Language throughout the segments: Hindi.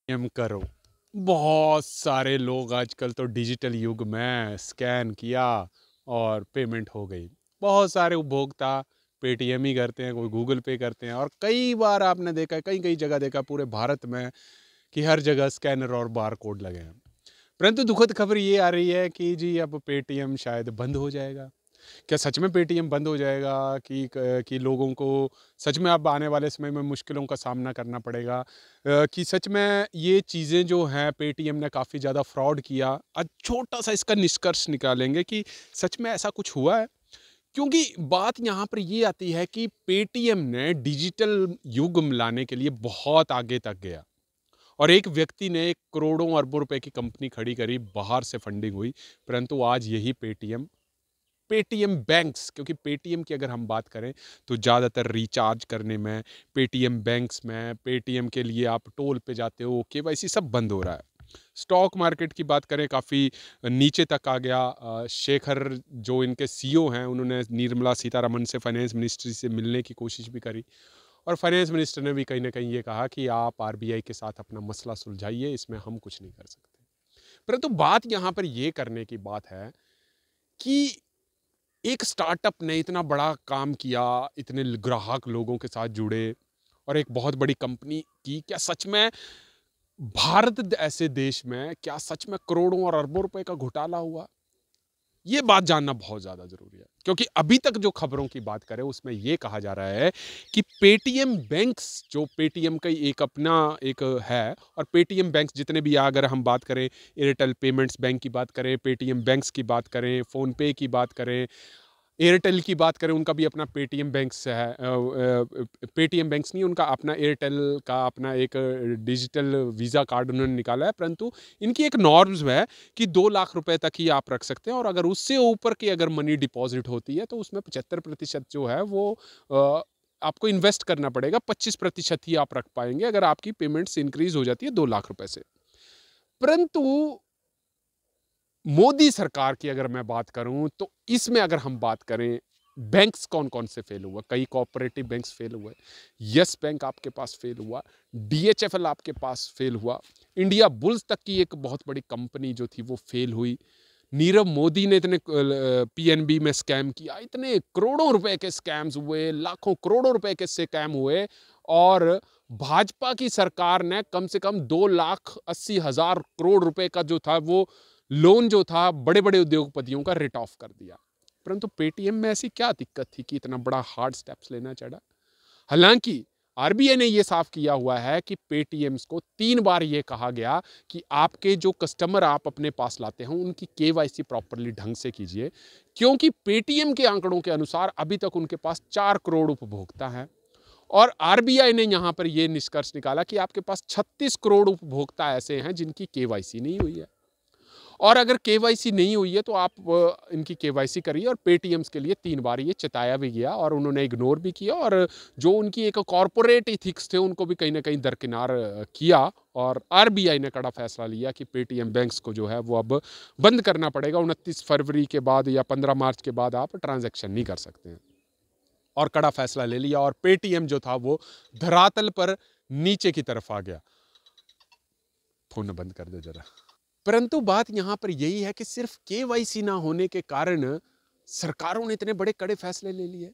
एम करो। बहुत सारे लोग आजकल तो डिजिटल युग में स्कैन किया और पेमेंट हो गई। बहुत सारे उपभोक्ता पेटीएम ही करते हैं, कोई गूगल पे करते हैं, और कई बार आपने देखा है, कई कई जगह देखा पूरे भारत में कि हर जगह स्कैनर और बार कोड लगे हैं। परंतु दुखद खबर ये आ रही है कि जी अब पेटीएम शायद बंद हो जाएगा। क्या सच में पेटीएम बंद हो जाएगा कि लोगों को सच में अब आने वाले समय में मुश्किलों का सामना करना पड़ेगा, कि सच में ये चीज़ें जो हैं पेटीएम ने काफ़ी ज़्यादा फ्रॉड किया। आज छोटा सा इसका निष्कर्ष निकालेंगे कि सच में ऐसा कुछ हुआ है। क्योंकि बात यहाँ पर ये आती है कि पेटीएम ने डिजिटल युग में लाने के लिए बहुत आगे तक गया, और एक व्यक्ति ने एक करोड़ों अरबों रुपए की कंपनी खड़ी करी, बाहर से फंडिंग हुई। परंतु आज यही पेटीएम पेटीएम बैंक्स, क्योंकि पेटीएम की अगर हम बात करें तो ज़्यादातर रिचार्ज करने में पेटीएम बैंक्स में, पेटीएम के लिए आप टोल पे जाते हो, केवाईसी सब बंद हो रहा है। स्टॉक मार्केट की बात करें काफ़ी नीचे तक आ गया। शेखर जो इनके सीईओ हैं, उन्होंने निर्मला सीतारमण से, फाइनेंस मिनिस्ट्री से मिलने की कोशिश भी करी, और फाइनेंस मिनिस्टर ने भी कहीं ना कहीं ये कहा कि आप आरबीआई के साथ अपना मसला सुलझाइए, इसमें हम कुछ नहीं कर सकते। परंतु बात यहाँ पर ये करने की बात है कि एक स्टार्टअप ने इतना बड़ा काम किया, इतने ग्राहक लोगों के साथ जुड़े, और एक बहुत बड़ी कंपनी की, क्या सच में भारत ऐसे देश में क्या सच में करोड़ों और अरबों रुपए का घोटाला हुआ? ये बात जानना बहुत ज़्यादा ज़रूरी है, क्योंकि अभी तक जो खबरों की बात करें उसमें ये कहा जा रहा है कि पेटीएम बैंक्स, जो पेटीएम का एक अपना एक है, और पेटीएम बैंक्स जितने भी, अगर हम बात करें एयरटेल पेमेंट्स बैंक की बात करें, पेटीएम बैंक्स की बात करें, फ़ोनपे की बात करें, एयरटेल की बात करें, उनका भी अपना पेटीएम बैंक्स है। पेटीएम बैंक्स नहीं, उनका अपना एयरटेल का अपना एक डिजिटल वीज़ा कार्ड उन्होंने निकाला है। परंतु इनकी एक नॉर्म्स है कि 2 लाख रुपए तक ही आप रख सकते हैं, और अगर उससे ऊपर की अगर मनी डिपॉजिट होती है तो उसमें 75% जो है वो आपको इन्वेस्ट करना पड़ेगा। 25% ही आप रख पाएंगे अगर आपकी पेमेंट्स इंक्रीज हो जाती है 2 लाख रुपए से। परंतु मोदी सरकार की अगर मैं बात करूं तो इसमें अगर हम बात करें, बैंक्स कौन कौन से फेल हुआ, कई कोऑपरेटिव बैंक्स फेल हुए, यस बैंक आपके पास फेल हुआ, डीएचएफएल आपके पास फेल हुआ, इंडिया बुल्स तक की एक बहुत बड़ी कंपनी जो थी वो फेल हुई। नीरव मोदी ने इतने पीएनबी में स्कैम किया, इतने करोड़ों रुपए के स्कैम्स हुए, लाखों करोड़ों रुपए के स्कैम हुए, और भाजपा की सरकार ने कम से कम 2,80,000 करोड़ रुपए का जो था वो लोन जो था बड़े बड़े उद्योगपतियों का रिट ऑफ कर दिया। परंतु पेटीएम में ऐसी क्या दिक्कत थी कि इतना बड़ा हार्ड स्टेप्स लेना चढ़ा? हालांकि आरबीआई ने यह साफ किया हुआ है कि पेटीएम्स को 3 बार यह कहा गया कि आपके जो कस्टमर आप अपने पास लाते हैं उनकी केवाईसी प्रॉपरली ढंग से कीजिए, क्योंकि पेटीएम के आंकड़ों के अनुसार अभी तक उनके पास 4 करोड़ उपभोक्ता हैं, और आरबीआई ने यहां पर यह निष्कर्ष निकाला कि आपके पास 36 करोड़ उपभोक्ता ऐसे हैं जिनकी केवाईसी नहीं हुई है। और अगर केवाईसी नहीं हुई है तो आप इनकी केवाईसी करिए। और पेटीएम्स के लिए 3 बार ये चेताया भी गया, और उन्होंने इग्नोर भी किया, और जो उनकी एक कॉरपोरेट इथिक्स थे उनको भी कहीं ना कहीं दरकिनार किया, और आरबीआई ने कड़ा फैसला लिया कि पेटीएम बैंक्स को जो है वो अब बंद करना पड़ेगा। 29 फरवरी के बाद या 15 मार्च के बाद आप ट्रांजैक्शन नहीं कर सकते हैं, और कड़ा फैसला ले लिया, और पेटीएम जो था वो धरातल पर नीचे की तरफ आ गया। फोन बंद कर दो जरा। परंतु बात यहां पर यही है कि सिर्फ केवाईसी ना होने के कारण सरकारों ने इतने बड़े कड़े फैसले ले लिए,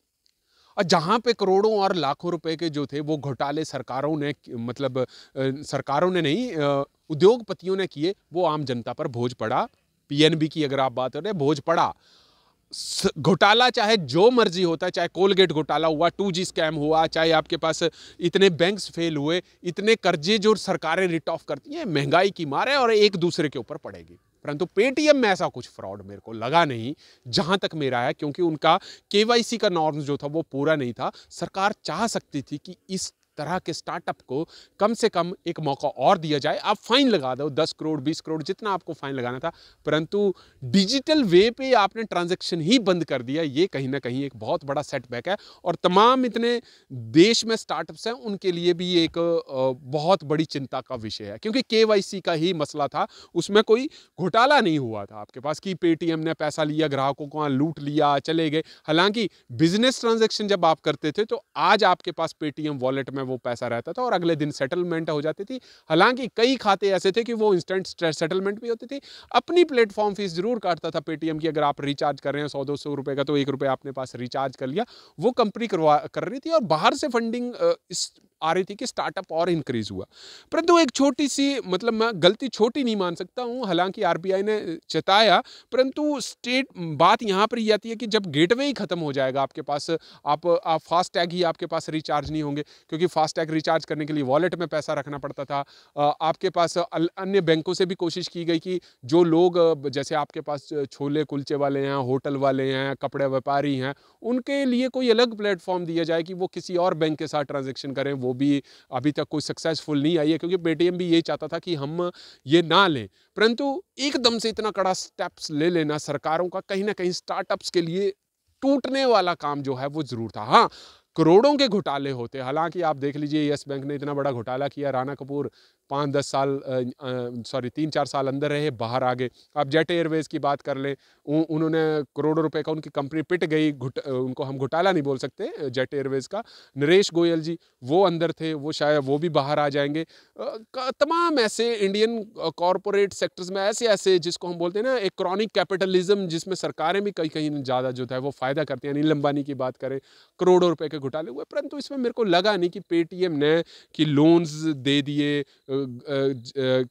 और जहां पे करोड़ों और लाखों रुपए के जो थे वो घोटाले सरकारों ने, मतलब सरकारों ने नहीं, उद्योगपतियों ने किए, वो आम जनता पर बोझ पड़ा। पीएनबी की अगर आप बात करें, बोझ पड़ा। घोटाला चाहे जो मर्जी होता है, चाहे कोलगेट घोटाला हुआ, 2G स्कैम हुआ, चाहे आपके पास इतने बैंक्स फेल हुए, इतने कर्जे जो सरकारें रिट ऑफ करती हैं, महंगाई की मार है और एक दूसरे के ऊपर पड़ेगी। परंतु पेटीएम में ऐसा कुछ फ्रॉड मेरे को लगा नहीं, जहां तक मेरा है, क्योंकि उनका केवाईसी का नॉर्म्स जो था वो पूरा नहीं था। सरकार चाह सकती थी कि इस तरह के स्टार्टअप को कम से कम एक मौका और दिया जाए, आप फाइन लगा दो 10 करोड़ 20 करोड़ जितना आपको फाइन लगाना था, परंतु डिजिटल वे पे आपने ट्रांजैक्शन ही बंद कर दिया। ये कहीं ना कहीं एक बहुत बड़ा सेटबैक है, और तमाम इतने देश में स्टार्टअप्स हैं उनके लिए भी एक बहुत बड़ी चिंता का विषय है, क्योंकि केवाईसी का ही मसला था, उसमें कोई घोटाला नहीं हुआ था आपके पास कि पेटीएम ने पैसा लिया, ग्राहकों को लूट लिया, चले गए। हालांकि बिजनेस ट्रांजैक्शन जब आप करते थे तो आज आपके पास पेटीएम वॉलेट में वो पैसा रहता था और अगले दिन सेटलमेंट हो जाती थी। हालांकि कई खाते ऐसे थे कि वो इंस्टेंट सेटलमेंट भी होती थी। अपनी प्लेटफॉर्म फीस जरूर काटता था पेटीएम की। अगर आप रिचार्ज कर रहे हैं 100-200 रुपए का, तो 1 रुपये आपने पास रिचार्ज कर लिया, वो कंपनी कर रही थी और बाहर से फंडिंग आ रही थी कि स्टार्टअप और इंक्रीज हुआ। परंतु एक छोटी सी, मतलब मैं गलती छोटी नहीं मान सकता हूं, हालांकि आरबीआई ने चेताया, परंतु स्टेट बात यहां पर ये आती है कि जब गेटवे ही खत्म हो जाएगा आपके पास, आप फास्ट टैग ही आपके पास रिचार्ज नहीं होंगे, क्योंकि फास्ट टैग रिचार्ज करने के लिए वॉलेट में पैसा रखना पड़ता था। आपके पास अन्य बैंकों से भी कोशिश की गई कि जो लोग जैसे आपके पास छोले कुलचे वाले हैं, होटल वाले हैं, कपड़े व्यापारी हैं, उनके लिए कोई अलग प्लेटफॉर्म दिया जाए कि वो किसी और बैंक के साथ ट्रांजेक्शन करें। वो भी अभी तक कोई सक्सेसफुल नहीं आई है, क्योंकि पेटीएम भी यही चाहता था कि हम ये ना लें। परंतु एकदम से इतना कड़ा स्टेप्स ले लेना सरकारों का कहीं ना कहीं स्टार्टअप्स के लिए टूटने वाला काम जो है वो जरूर था। हाँ, करोड़ों के घोटाले होते, हालांकि आप देख लीजिए यस बैंक ने इतना बड़ा घोटाला किया, राणा कपूर 5-10 साल 3-4 साल अंदर रहे, बाहर आ गए। आप जेट एयरवेज की बात कर लें, उन्होंने करोड़ों रुपए का, उनकी कंपनी पिट गई, उनको हम घोटाला नहीं बोल सकते जेट एयरवेज का। नरेश गोयल जी वो अंदर थे, वो शायद वो भी बाहर आ जाएंगे। तमाम ऐसे इंडियन कॉरपोरेट सेक्टर्स में ऐसे ऐसे जिसको हम बोलते हैं ना एक क्रॉनिक कैपिटलिज्म, जिसमें सरकारें भी कहीं कहीं ज़्यादा जो है वो फायदा करती हैं। अनिल अंबानी की बात करें, करोड़ों रुपए के घोटाले हुए, परंतु इसमें मेरे को लगा नहीं कि पेटीएम ने कि लोन्स दे दिए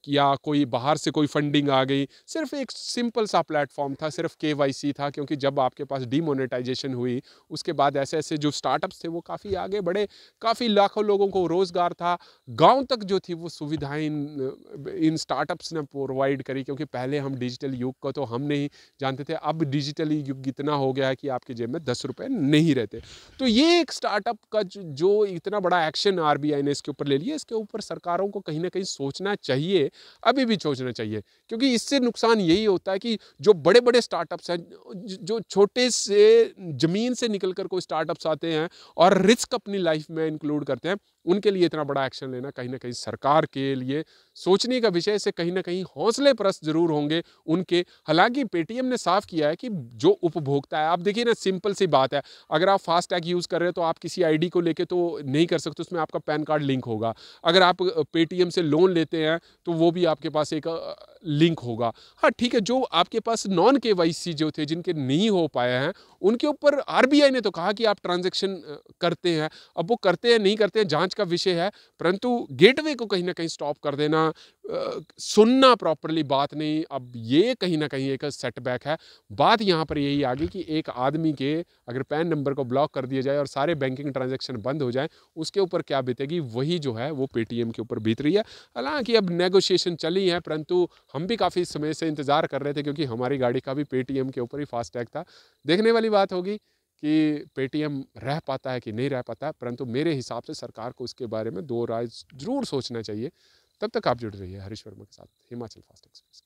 या कोई बाहर से कोई फंडिंग आ गई। सिर्फ एक सिंपल सा प्लेटफॉर्म था, सिर्फ केवाईसी था, क्योंकि जब आपके पास डीमोनेटाइजेशन हुई उसके बाद ऐसे ऐसे जो स्टार्टअप्स थे वो काफ़ी आगे बढ़े, काफ़ी लाखों लोगों को रोजगार था। गांव तक जो थी वो सुविधाएं इन स्टार्टअप्स ने प्रोवाइड करी, क्योंकि पहले हम डिजिटल युग को तो हम नहीं जानते थे, अब डिजिटल युग इतना हो गया है कि आपकी जेब में 10 रुपए नहीं रहते। तो ये एक स्टार्टअप का जो इतना बड़ा एक्शन आरबीआई ने इसके ऊपर ले लिया, इसके ऊपर सरकारों को कहीं ना कहीं सोचना चाहिए, अभी भी सोचना चाहिए, क्योंकि इससे नुकसान यही होता है कि जो बड़े बड़े स्टार्टअप्स हैं, जो छोटे से जमीन से निकलकर कोई स्टार्टअप्स आते हैं और रिस्क अपनी लाइफ में इंक्लूड करते हैं, उनके लिए इतना बड़ा एक्शन लेना कहीं ना कहीं सरकार के लिए सोचने का विषय से कहीं ना कहीं हौसले प्रस्त जरूर होंगे उनके। हालांकि पेटीएम ने साफ किया है कि जो उपभोक्ता है, आप देखिए ना, सिंपल सी बात है, अगर आप फास्ट टैग यूज कर रहे हो तो आप किसी आईडी को लेके तो नहीं कर सकते, उसमें आपका पैन कार्ड लिंक होगा। अगर आप पेटीएम से लोन लेते हैं तो वो भी आपके पास एक लिंक होगा। हाँ ठीक है, जो आपके पास नॉन केवाईसी जो थे, जिनके नहीं हो पाया है, उनके ऊपर आरबीआई ने तो कहा कि आप ट्रांजैक्शन करते हैं। अब वो करते हैं नहीं करते हैं जांच का विषय है, परंतु गेटवे को कहीं ना कहीं स्टॉप कर देना, सुनना प्रॉपरली बात नहीं, अब ये कहीं ना कहीं एक सेटबैक है। बात यहाँ पर यही आ गई कि एक आदमी के अगर पैन नंबर को ब्लॉक कर दिया जाए और सारे बैंकिंग ट्रांजैक्शन बंद हो जाए, उसके ऊपर क्या बीतेगी, वही जो है वो पेटीएम के ऊपर बीत रही है। हालांकि अब नेगोशिएशन चली है, परंतु हम भी काफ़ी समय से इंतज़ार कर रहे थे, क्योंकि हमारी गाड़ी का भी पेटीएम के ऊपर ही फास्टैग था। देखने वाली बात होगी कि पेटीएम रह पाता है कि नहीं रह पाता, परंतु मेरे हिसाब से सरकार को इसके बारे में दो राय जरूर सोचना चाहिए। तब तक आप जुड़ रहिए हरीश वर्मा के साथ, हिमाचल फास्ट एक्सप्रेस।